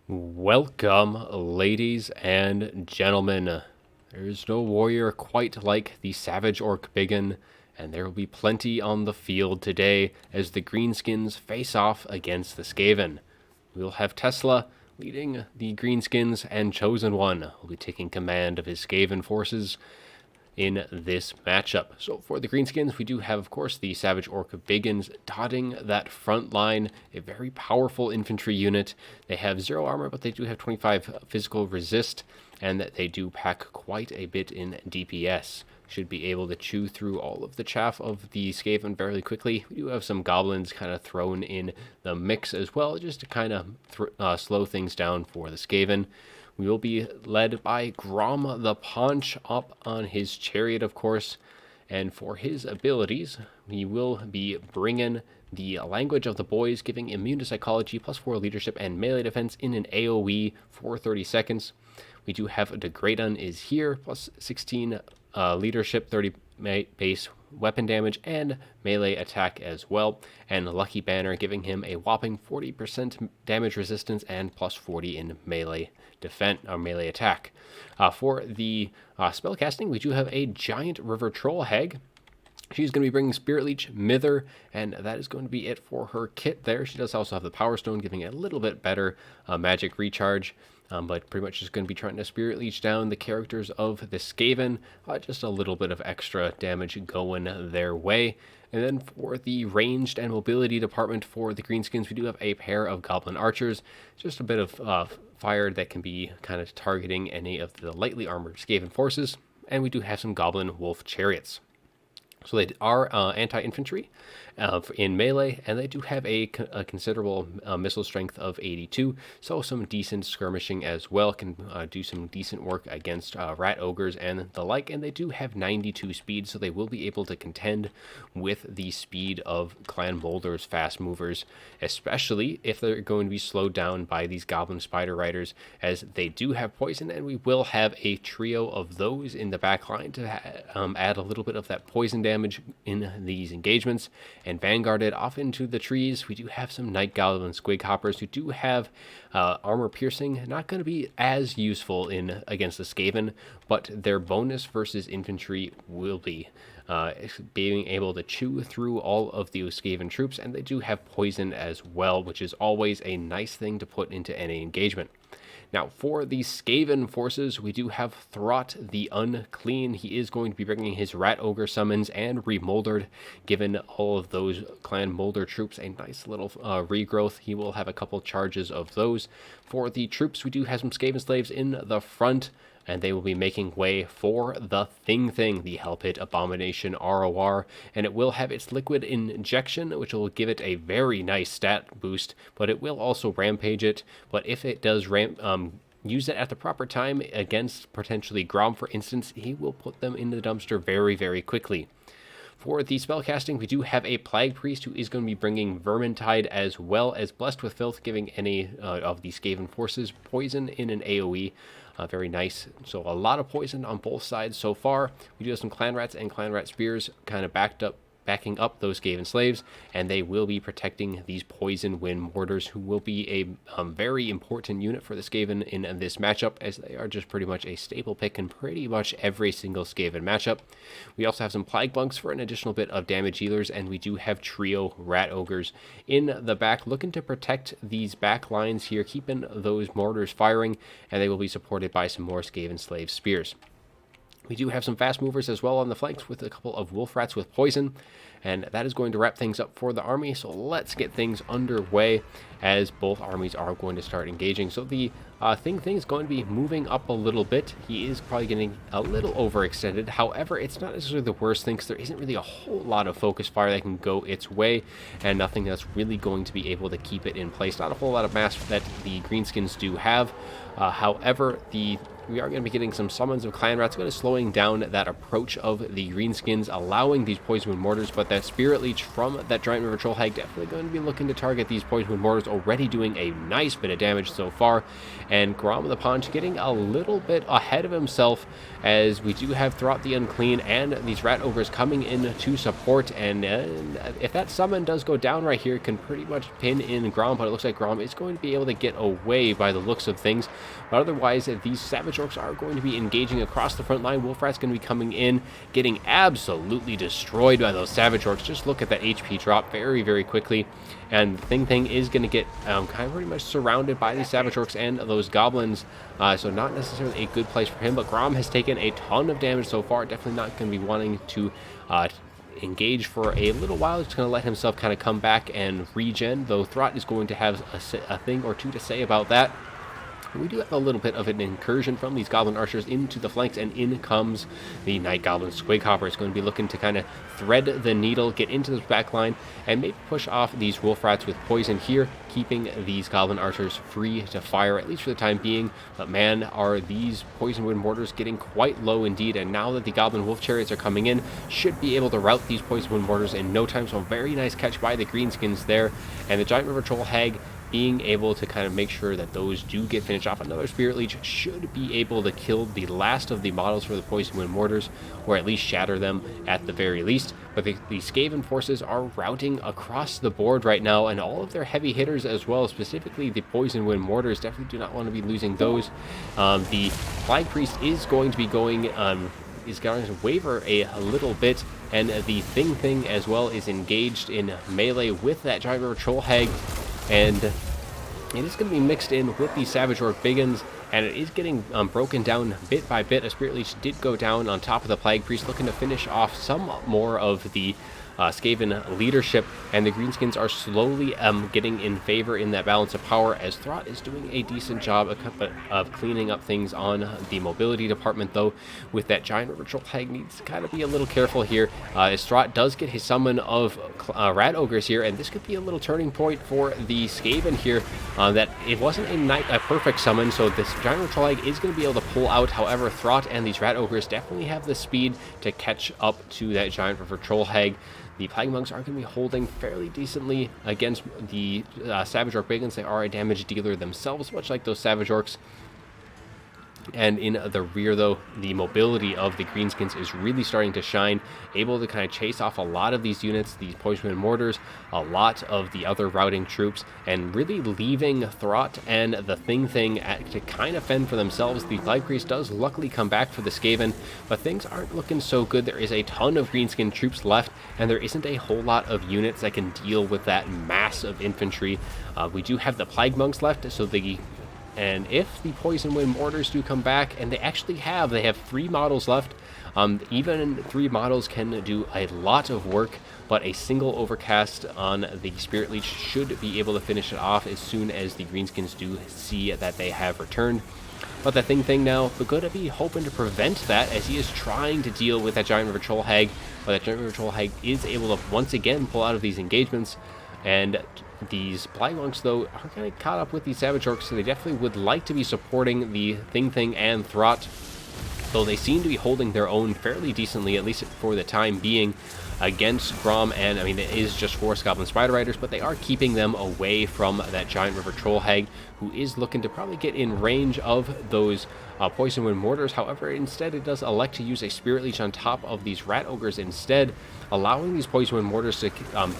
Welcome, ladies and gentlemen. There's no warrior quite like the Savage Orc Biggin, and there will be plenty on the field today as the Greenskins face off against the Skaven. We'll have Tesla leading the Greenskins, and Chosen One will be taking command of his Skaven forces in this matchup. So for the Greenskins, we do have, of course, the Savage Orc Biggins dotting that front line, a very powerful infantry unit. They have 0 armor, but they do have 25 physical resist, and they do pack quite a bit in DPS. Should be able to chew through all of the chaff of the Skaven fairly quickly. We do have some goblins kind of thrown in the mix as well, just to kind of slow things down for the Skaven. We will be led by Grom the Paunch up on his chariot, of course. And for his abilities, he will be bringing the Language of the Boys, giving immune to psychology, +4 leadership and melee defense in an AoE for 30 seconds. We do have Degradon is here, +16 leadership, 30 base weapon damage, and melee attack as well. And Lucky Banner giving him a whopping 40% damage resistance and +40 in melee defense or melee attack. For the spellcasting, we do have a giant river troll hag. She's going to be bringing Spirit Leech, Mither, and that is going to be it for her kit there. She does also have the Power Stone, giving it a little bit better magic recharge. But pretty much just going to be trying to Spirit Leech down the characters of the Skaven. Just a little bit of extra damage going their way. And then for the ranged and mobility department for the Greenskins, we do have a pair of Goblin Archers. Just a bit of fire that can be kind of targeting any of the lightly armored Skaven forces. And we do have some Goblin Wolf Chariots. So they are anti-infantry in melee, and they do have a considerable missile strength of 82, so some decent skirmishing as well, can do some decent work against rat ogres and the like, and they do have 92 speed, so they will be able to contend with the speed of Clan Moldor's fast movers, especially if they're going to be slowed down by these Goblin Spider Riders, as they do have poison, and we will have a trio of those in the back line to add a little bit of that poison damage in these engagements. And vanguarded off into the trees, we do have some Night Goblin Squig Hoppers who do have armor piercing. Not going to be as useful in against the Skaven, but their bonus versus infantry will be being able to chew through all of the Skaven troops, and they do have poison as well, which is always a nice thing to put into any engagement. Now, for the Skaven forces, we do have Throt the Unclean. He is going to be bringing his Rat Ogre summons and Remoldered, giving all of those Clan Molder troops a nice little regrowth. He will have a couple charges of those. For the troops, we do have some Skaven Slaves in the front, and they will be making way for the Thing, the Hell Pit Abomination ROR, and it will have its Liquid Injection, which will give it a very nice stat boost, but it will also rampage it. But if it does use it at the proper time against potentially Grom, for instance, he will put them in the dumpster very, very quickly. For the spellcasting, we do have a Plague Priest who is going to be bringing Vermintide as well as Blessed with Filth, giving any of the Skaven forces poison in an AoE. Very nice. So a lot of poison on both sides so far. We do have some Clan Rats and Clan Rat Spears kind of backing up those Skaven slaves, and they will be protecting these Poison Wind Mortars, who will be a very important unit for the Skaven in this matchup, as they are just pretty much a staple pick in pretty much every single Skaven matchup. We also have some Plague Bunks for an additional bit of damage healers, and we do have trio Rat Ogres in the back, looking to protect these back lines here, keeping those mortars firing, and they will be supported by some more Skaven slave spears. We do have some fast movers as well on the flanks with a couple of wolf rats with poison, and that is going to wrap things up for the army. So let's get things underway as both armies are going to start engaging. So the thing is going to be moving up a little bit. He is probably getting a little overextended. However, it's not necessarily the worst thing, because there isn't really a whole lot of focus fire that can go its way, and nothing that's really going to be able to keep it in place. Not a whole lot of mass that the Greenskins do have. However, the we are going to be getting some summons of clan rats, going to slowing down that approach of the Greenskins, allowing these poison wind mortars. But that spirit leech from that giant river troll hag definitely going to be looking to target these poison wind mortars, already doing a nice bit of damage so far. And Grom the Paunch getting a little bit ahead of himself, as we do have Throt the Unclean and these rat ogres coming in to support. And if that summon does go down right here, can pretty much pin in Grom, but it looks like Grom is going to be able to get away by the looks of things. But otherwise, these Savage Orcs are going to be engaging across the front line. Wolf Rat's going to be coming in, getting absolutely destroyed by those Savage Orcs. Just look at that HP drop very, very quickly. And Thing is going to get kind of pretty much surrounded by these Savage Orcs and those Goblins. So not necessarily a good place for him. But Grom has taken a ton of damage so far. Definitely not going to be wanting to engage for a little while. Just going to let himself kind of come back and regen, though Throt is going to have a thing or two to say about that. We do have a little bit of an incursion from these Goblin Archers into the flanks, and in comes the Night Goblin Squighopper. It's going to be looking to kind of thread the needle, get into the back line, and maybe push off these Wolf Rats with poison here, keeping these Goblin Archers free to fire, at least for the time being. But man, are these Poison Wind Mortars getting quite low indeed, and now that the Goblin Wolf Chariots are coming in, should be able to rout these Poison Wind Mortars in no time. So a very nice catch by the Greenskins there, and the Giant River Troll Hag being able to kind of make sure that those do get finished off. Another Spirit Leech should be able to kill the last of the models for the Poison Wind Mortars, or at least shatter them at the very least. But the Skaven forces are routing across the board right now, and all of their heavy hitters as well, specifically the Poison Wind Mortars. Definitely do not want to be losing those. The Flag Priest is going to be going is going to waver a little bit, and the Thing as well is engaged in melee with that Giant River Troll Hag. And it is going to be mixed in with the Savage Orc Biggins, and it is getting broken down bit by bit. A Spirit Leech did go down on top of the Plague Priest, looking to finish off some more of the Skaven leadership, and the Greenskins are slowly getting in favor in that balance of power, as Throt is doing a decent job of cleaning up things on the mobility department, though with that Giant River Troll Hag needs to kind of be a little careful here, as Throt does get his summon of Rat Ogres here, and this could be a little turning point for the Skaven here, that it wasn't a perfect summon, so this Giant River Troll Hag is going to be able to pull out. However, Throt and these Rat Ogres definitely have the speed to catch up to that Giant River Troll Hag. The Plague Monks are going to be holding fairly decently against the Savage Orc Biggins. They are a damage dealer themselves, much like those Savage Orcs. And in the rear, though, the mobility of the Greenskins is really starting to shine, able to kind of chase off a lot of these units, these Poison Wind Mortars, a lot of the other routing troops, and really leaving Throt and the Thing to kind of fend for themselves. The Flag Priest does luckily come back for the Skaven, but things aren't looking so good. There is a ton of Greenskin troops left, and there isn't a whole lot of units that can deal with that mass of infantry. We do have the Plague Monks left, so and if the Poison Wind Mortars do come back, and they have 3 models left, even 3 models can do a lot of work, but a single Overcast on the Spirit Leech should be able to finish it off as soon as the Greenskins do see that they have returned. But that Thing now, we're going to be hoping to prevent that, as he is trying to deal with that Giant River Troll Hag, but that Giant River Troll Hag is able to once again pull out of these engagements. And these Plague Monks, though, are kind of caught up with these Savage Orcs, so they definitely would like to be supporting the Thing and Throt, though they seem to be holding their own fairly decently, at least for the time being, against Grom. And I mean, it is just 4 Goblin Spider Riders, but they are keeping them away from that Giant River Troll Hag, who is looking to probably get in range of those Poison Wind Mortars. However, instead it does elect to use a Spirit Leech on top of these Rat Ogres instead, allowing these Poison Wind Mortars to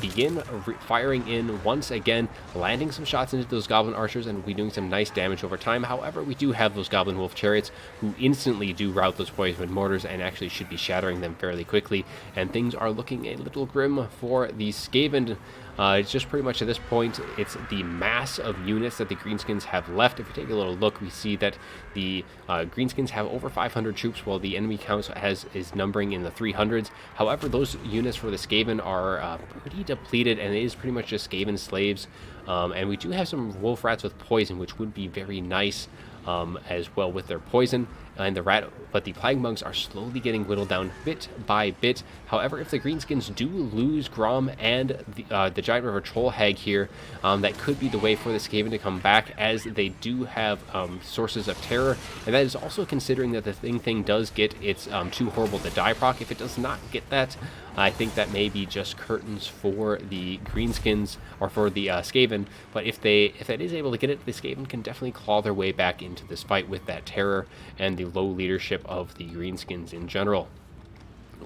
begin firing in once again, landing some shots into those Goblin Archers, and we'll be doing some nice damage over time. However, we do have those Goblin Wolf Chariots, who instantly do rout those Poison Wind Mortars and actually should be shattering them fairly quickly, and things are looking a little grim for the Skaven. It's just pretty much at this point, it's the mass of units that the Greenskins have left. If we take a little look, we see that the Greenskins have over 500 troops, while the enemy count is numbering in the 300s. However, those units for the Skaven are pretty depleted, and it is pretty much just Skaven slaves. And we do have some Wolf Rats with poison, which would be very nice as well with their poison. and the rat, but the plague monks are slowly getting whittled down bit by bit. However, if the Greenskins do lose Grom and the Giant River Troll Hag here, that could be the way for the Skaven to come back, as they do have sources of terror, and that is also considering that the thing does get its too horrible to die proc. If it does not get that, I think that may be just curtains for the Greenskins, or for the Skaven, but if that is able to get it, the Skaven can definitely claw their way back into this fight with that terror and the low leadership of the Greenskins in general.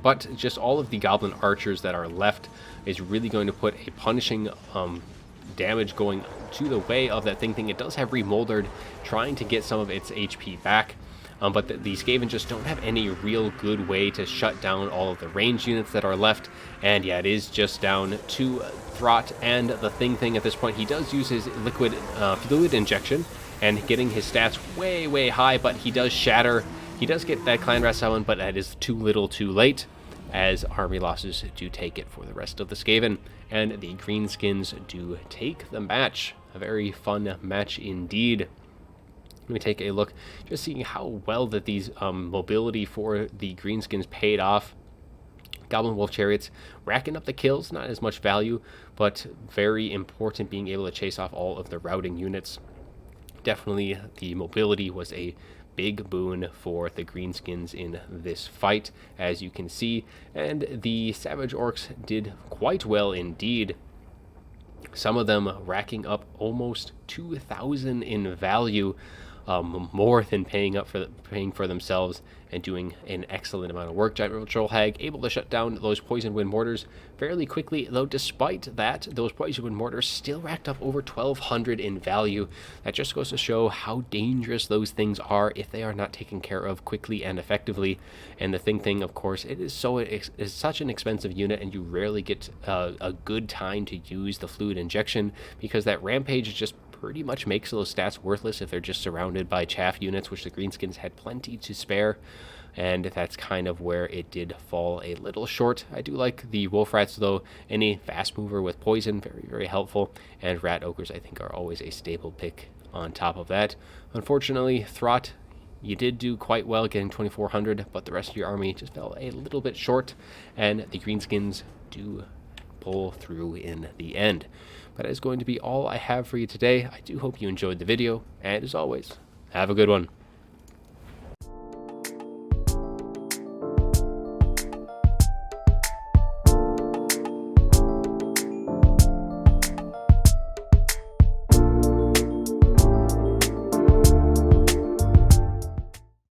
But just all of the Goblin Archers that are left is really going to put a punishing damage going to the way of that thing. It does have Remoldered, trying to get some of its HP back. But the Skaven just don't have any real good way to shut down all of the range units that are left. And yeah, it is just down to Throt and the thing at this point. He does use his liquid fluid injection and getting his stats way high, but he does shatter. He does get that Clan Rat Summon, but that is too little too late, as army losses do take it for the rest of the Skaven. And the Greenskins do take the match. A very fun match indeed. Let me take a look, just seeing how well that these mobility for the Greenskins paid off. Goblin Wolf Chariots racking up the kills, not as much value, but very important being able to chase off all of the routing units. Definitely the mobility was a big boon for the Greenskins in this fight, as you can see, and the Savage Orcs did quite well indeed. Some of them racking up almost 2,000 in value, more than paying for themselves, and doing an excellent amount of work. Giant River Troll Hag able to shut down those Poison Wind Mortars fairly quickly, though despite that, those Poison Wind Mortars still racked up over 1,200 in value. That just goes to show how dangerous those things are if they are not taken care of quickly and effectively. And the thing, of course, it is such an expensive unit, and you rarely get a good time to use the fluid injection, because that Rampage just pretty much makes those stats worthless if they're just surrounded by chaff units, which the Greenskins had plenty to spare, and that's kind of where it did fall a little short. I do like the Wolf Rats, though. Any fast mover with poison, very helpful, and Rat Ogres I think are always a stable pick on top of that. Unfortunately, Throt, you did do quite well getting 2,400, but the rest of your army just fell a little bit short, and the Greenskins do pull through in the end. But that is going to be all I have for you today. I do hope you enjoyed the video, and as always, have a good one.